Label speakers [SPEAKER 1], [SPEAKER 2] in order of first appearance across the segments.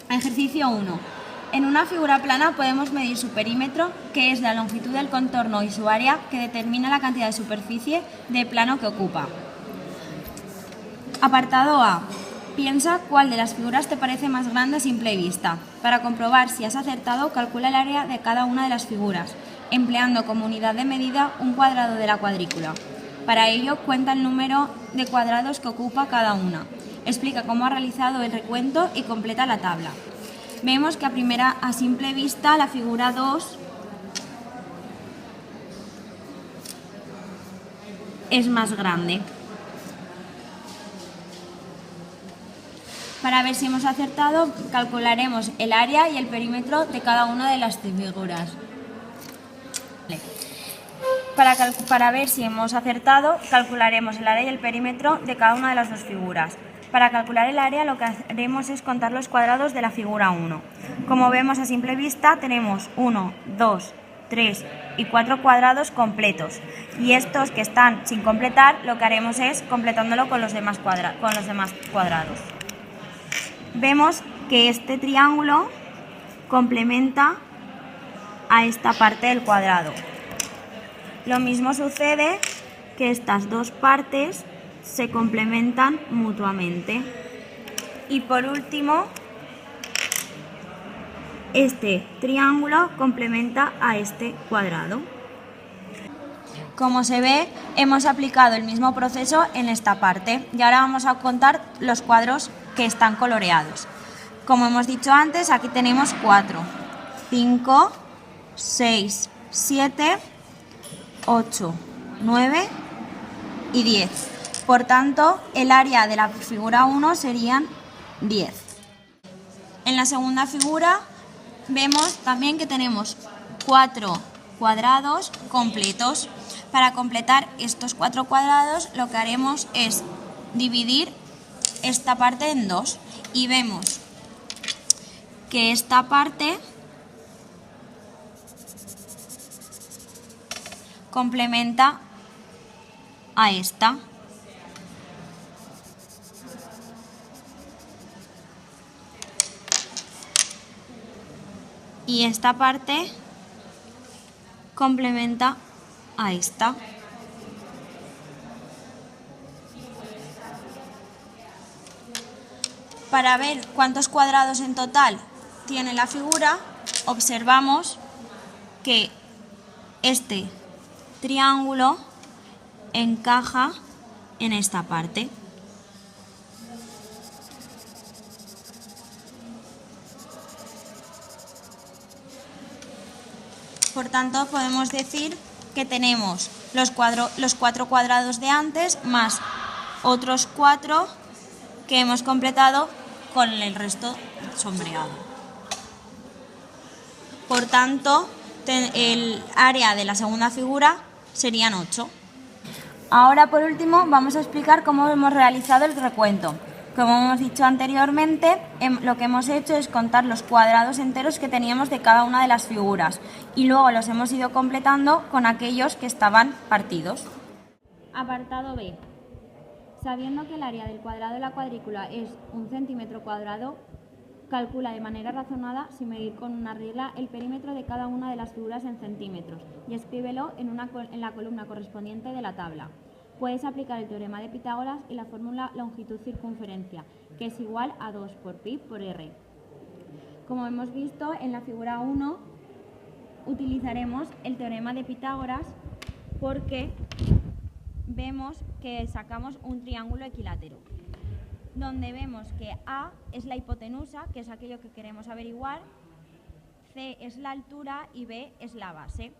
[SPEAKER 1] Ejercicio 1. En una figura plana podemos medir su perímetro, que es la longitud del contorno, y su área, que determina la cantidad de superficie de plano que ocupa. Apartado A. Piensa cuál de las figuras te parece más grande a simple vista. Para comprobar si has acertado, calcula el área de cada una de las figuras, empleando como unidad de medida un cuadrado de la cuadrícula. Para ello, cuenta el número de cuadrados que ocupa cada una. Explica cómo ha realizado el recuento y completa la tabla. Vemos que a simple vista la figura 2 es más grande. Para ver si hemos acertado, calcularemos el área y el perímetro de cada una de las figuras. Para ver si hemos acertado, calcularemos el área y el perímetro de cada una de las dos figuras. Para calcular el área, lo que haremos es contar los cuadrados de la figura 1. Como vemos a simple vista, tenemos 1, 2, 3 y 4 cuadrados completos. Y estos que están sin completar, lo que haremos es completándolo con los demás cuadrados. Vemos que este triángulo complementa a esta parte del cuadrado. Lo mismo sucede que estas dos partes se complementan mutuamente. Y por último, este triángulo complementa a este cuadrado. Como se ve, hemos aplicado el mismo proceso en esta parte. Y ahora vamos a contar los cuadros que están coloreados. Como hemos dicho antes, aquí tenemos 4, 5, 6, 7, 8, 9 y 10. Por tanto, el área de la figura 1 serían 10. En la segunda figura vemos también que tenemos 4 cuadrados completos. Para completar estos 4 cuadrados, lo que haremos es dividir esta parte en 2 y vemos que esta parte complementa a esta. Y esta parte complementa a esta. Para ver cuántos cuadrados en total tiene la figura, observamos que este triángulo encaja en esta parte. Por tanto, podemos decir que tenemos los 4 cuadrados de antes más otros 4 que hemos completado con el resto sombreado. Por tanto, el área de la segunda figura serían 8. Ahora, por último, vamos a explicar cómo hemos realizado el recuento. Como hemos dicho anteriormente, lo que hemos hecho es contar los cuadrados enteros que teníamos de cada una de las figuras y luego los hemos ido completando con aquellos que estaban partidos. Apartado B. Sabiendo que el área del cuadrado de la cuadrícula es 1 centímetro cuadrado, calcula de manera razonada, sin medir con una regla, el perímetro de cada una de las figuras en centímetros y escríbelo en la columna correspondiente de la tabla. Puedes aplicar el teorema de Pitágoras y la fórmula longitud-circunferencia, que es igual a 2 por pi por r. Como hemos visto, en la figura 1 utilizaremos el teorema de Pitágoras porque vemos que sacamos un triángulo equilátero, donde vemos que A es la hipotenusa, que es aquello que queremos averiguar, C es la altura y B es la base.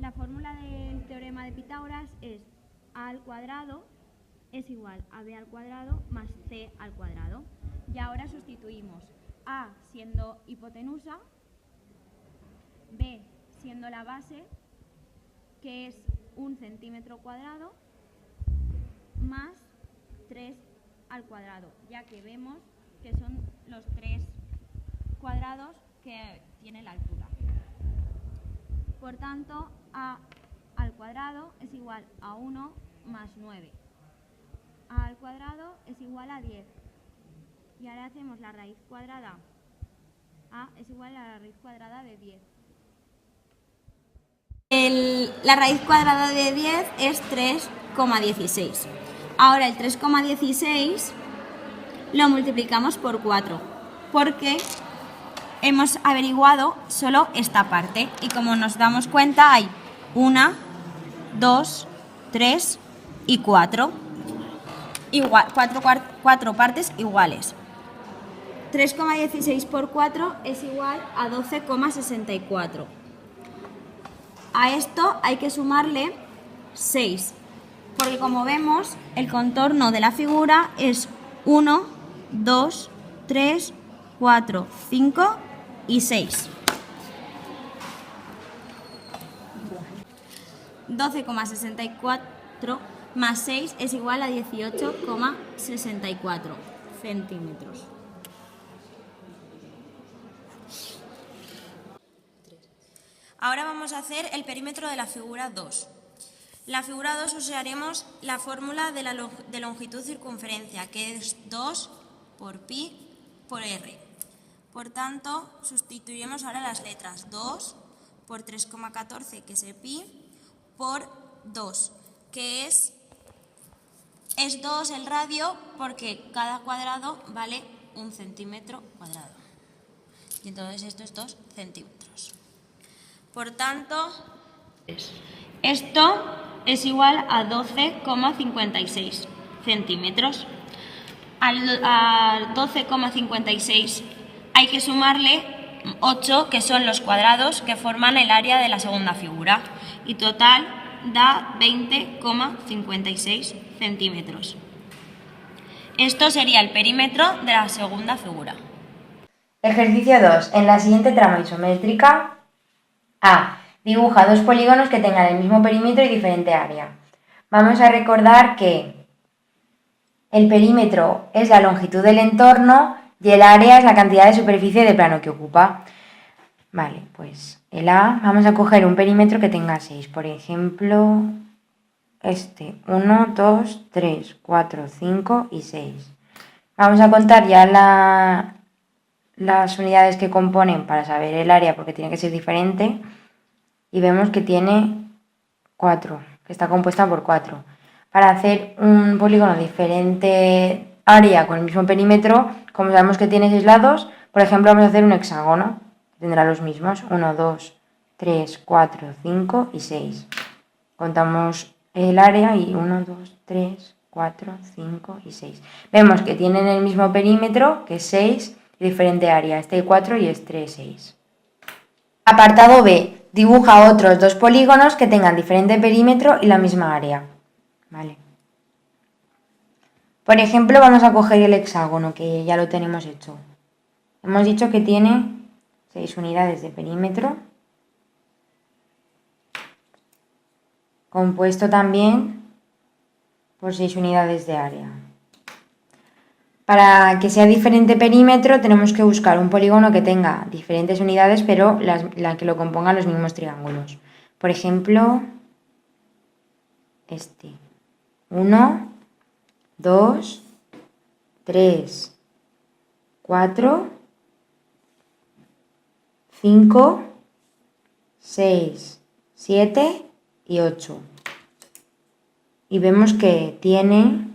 [SPEAKER 1] La fórmula del teorema de Pitágoras es A al cuadrado es igual a B al cuadrado más C al cuadrado. Y ahora sustituimos A siendo hipotenusa, B siendo la base, que es 1 centímetro cuadrado, más 3 al cuadrado, ya que vemos que son los 3 cuadrados que tiene la altura. Por tanto, A al cuadrado es igual a 1 más 9. A al cuadrado es igual a 10. Y ahora hacemos la raíz cuadrada A es igual a la raíz cuadrada de 10. La raíz cuadrada de 10 es 3,16. Ahora el 3,16 lo multiplicamos por 4, porque hemos averiguado solo esta parte. Y como nos damos cuenta, hay 1, 2, 3 y 4. Igual, cuatro partes iguales. 3,16 por 4 es igual a 12,64. A esto hay que sumarle 6, porque como vemos, el contorno de la figura es 1, 2, 3, 4, 5 y 6. 12,64 más 6 es igual a 18,64 centímetros. Ahora vamos a hacer el perímetro de la figura 2. La figura 2 usaremos la fórmula de longitud circunferencia, que es 2 por pi por r. Por tanto, sustituiremos ahora las letras 2 por 3,14, que es el pi, por 2, que es 2 el radio, porque cada cuadrado vale 1 centímetro cuadrado. Y entonces esto es 2 centímetros. Por tanto, esto es igual a 12,56 centímetros. Al 12,56 hay que sumarle 8, que son los cuadrados que forman el área de la segunda figura. Y total da 20,56 centímetros. Esto sería el perímetro de la segunda figura.
[SPEAKER 2] Ejercicio 2. En la siguiente trama isométrica, A. Dibuja dos polígonos que tengan el mismo perímetro y diferente área. Vamos a recordar que el perímetro es la longitud del entorno y el área es la cantidad de superficie de plano que ocupa. Vale, pues el A, vamos a coger un perímetro que tenga 6. Por ejemplo, 1, 2, 3, 4, 5 y 6. Vamos a contar ya las unidades que componen para saber el área, porque tiene que ser diferente. Y vemos que tiene 4, que está compuesta por 4. Para hacer un polígono diferente área con el mismo perímetro, como sabemos que tiene 6 lados, por ejemplo, vamos a hacer un hexágono. Tendrá los mismos, 1, 2, 3, 4, 5 y 6. Contamos el área y 1, 2, 3, 4, 5 y 6. Vemos que tienen el mismo perímetro, que es 6, y diferente área. Este 4 y este 6. Apartado B. Dibuja otros dos polígonos que tengan diferente perímetro y la misma área. Vale. Por ejemplo, vamos a coger el hexágono, que ya lo tenemos hecho. Hemos dicho que tiene 6 unidades de perímetro, compuesto también por 6 unidades de área. Para que sea diferente perímetro tenemos que buscar un polígono que tenga diferentes unidades, pero la que lo compongan los mismos triángulos. Por ejemplo, 1, 2, 3, 4, 5, 6, 7 y 8. Y vemos que tiene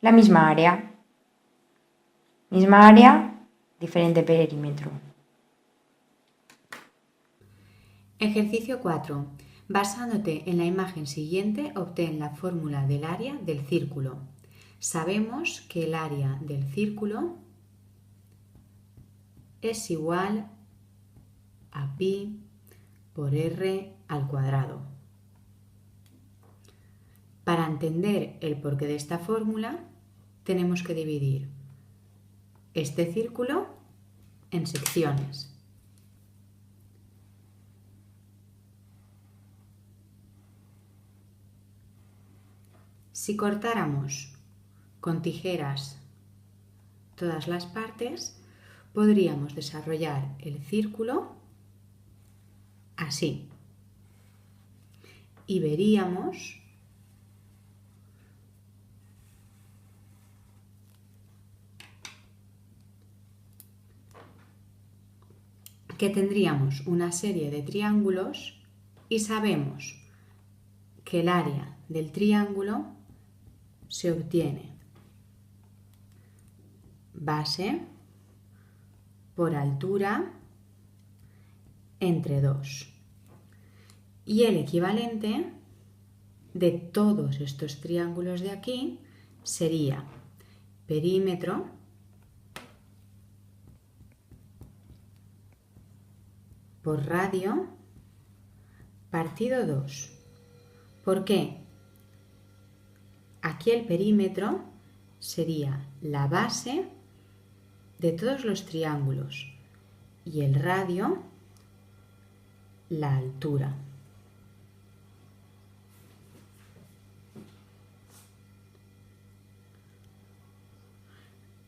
[SPEAKER 2] la misma área. Misma área, diferente perímetro.
[SPEAKER 3] Ejercicio 4. Basándote en la imagen siguiente, obtén la fórmula del área del círculo. Sabemos que el área del círculo es igual a pi por r al cuadrado. Para entender el porqué de esta fórmula, tenemos que dividir este círculo en secciones. Si cortáramos con tijeras todas las partes, podríamos desarrollar el círculo así. Y veríamos que tendríamos una serie de triángulos y sabemos que el área del triángulo se obtiene base por altura entre 2. Y el equivalente de todos estos triángulos de aquí sería perímetro por radio partido 2. ¿Por qué? Aquí el perímetro sería la base de todos los triángulos y el radio la altura.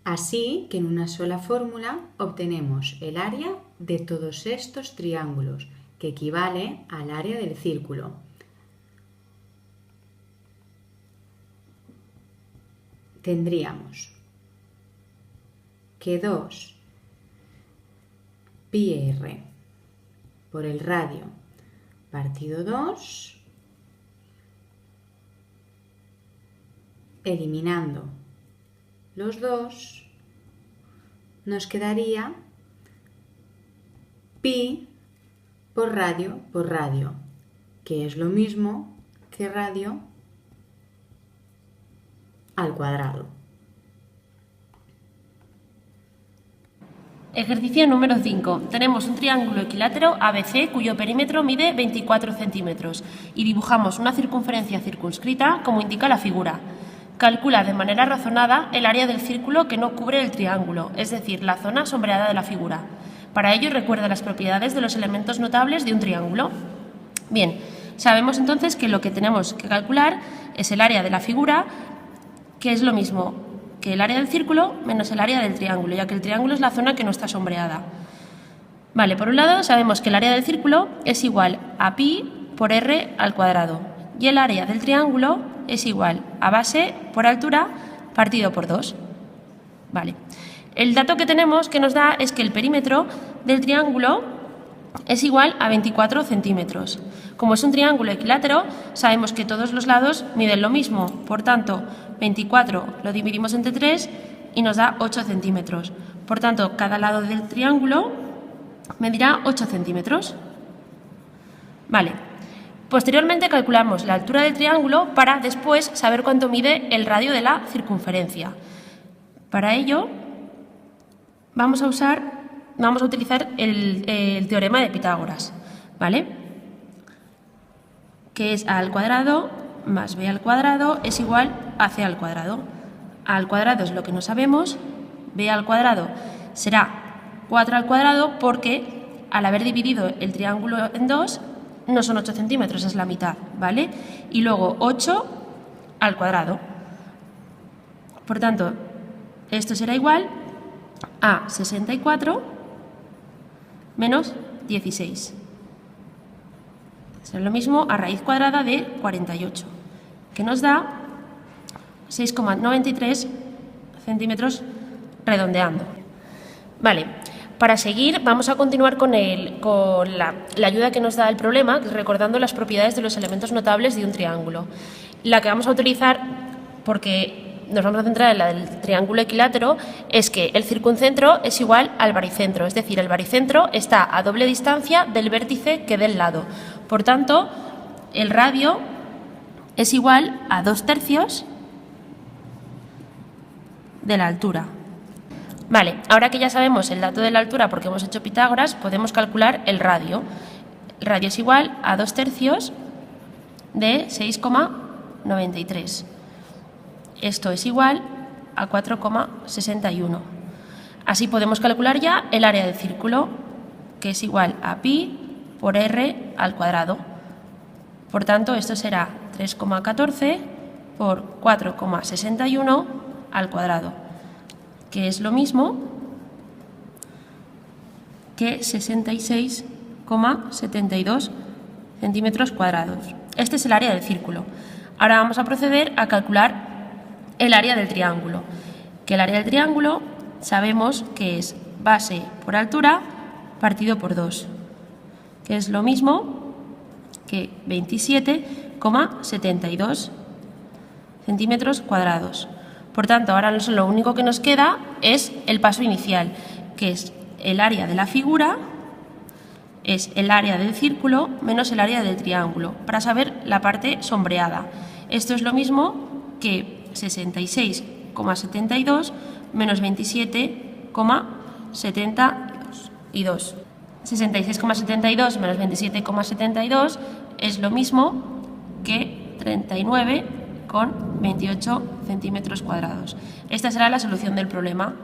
[SPEAKER 3] Así que en una sola fórmula obtenemos el área de todos estos triángulos, que equivale al área del círculo. Tendríamos que 2 pi r por el radio partido 2, eliminando los 2, nos quedaría pi por radio, que es lo mismo que radio al cuadrado.
[SPEAKER 4] Ejercicio número 5. Tenemos un triángulo equilátero ABC cuyo perímetro mide 24 centímetros y dibujamos una circunferencia circunscrita como indica la figura. Calcula de manera razonada el área del círculo que no cubre el triángulo, es decir, la zona sombreada de la figura. Para ello recuerda las propiedades de los elementos notables de un triángulo. Bien, sabemos entonces que lo que tenemos que calcular es el área de la figura, que es lo mismo que el área del círculo menos el área del triángulo, ya que el triángulo es la zona que no está sombreada. Vale, por un lado sabemos que el área del círculo es igual a pi por r al cuadrado y el área del triángulo es igual a base por altura partido por 2. Vale. El dato que tenemos que nos da es que el perímetro del triángulo es igual a 24 centímetros. Como es un triángulo equilátero, sabemos que todos los lados miden lo mismo. Por tanto, 24 lo dividimos entre 3 y nos da 8 centímetros. Por tanto, cada lado del triángulo medirá 8 centímetros. Vale. Posteriormente calculamos la altura del triángulo para después saber cuánto mide el radio de la circunferencia. Para ello, vamos a utilizar el teorema de Pitágoras, ¿vale? Que es a al cuadrado más b al cuadrado es igual a c al cuadrado. A al cuadrado es lo que no sabemos, b al cuadrado será 4 al cuadrado porque al haber dividido el triángulo en 2 no son 8 centímetros, es la mitad, ¿vale? Y luego 8 al cuadrado. Por tanto, esto será igual a 64 menos 16. Será lo mismo a raíz cuadrada de 48, que nos da 6,93 centímetros redondeando. Vale, para seguir vamos a continuar con la ayuda que nos da el problema, recordando las propiedades de los elementos notables de un triángulo. La que vamos a utilizar, porque nos vamos a centrar en la del triángulo equilátero, es que el circuncentro es igual al baricentro, es decir, el baricentro está a doble distancia del vértice que del lado. Por tanto, el radio es igual a 2/3 de la altura. Vale, ahora que ya sabemos el dato de la altura porque hemos hecho Pitágoras, podemos calcular el radio. El radio es igual a 2/3 de 6,93. Esto es igual a 4,61. Así podemos calcular ya el área del círculo, que es igual a pi por r al cuadrado. Por tanto, esto será 3,14 por 4,61 al cuadrado, que es lo mismo que 66,72 centímetros cuadrados. Este es el área del círculo. Ahora vamos a proceder a calcular el área del triángulo, que el área del triángulo sabemos que es base por altura partido por 2, que es lo mismo que 27,72 centímetros cuadrados. Por tanto, ahora lo único que nos queda es el paso inicial, que es el área de la figura, es el área del círculo menos el área del triángulo, para saber la parte sombreada. Esto es lo mismo que 66,72 menos 27,72. 66,72 menos 27,72 es lo mismo que 39,28 centímetros cuadrados. Esta será la solución del problema.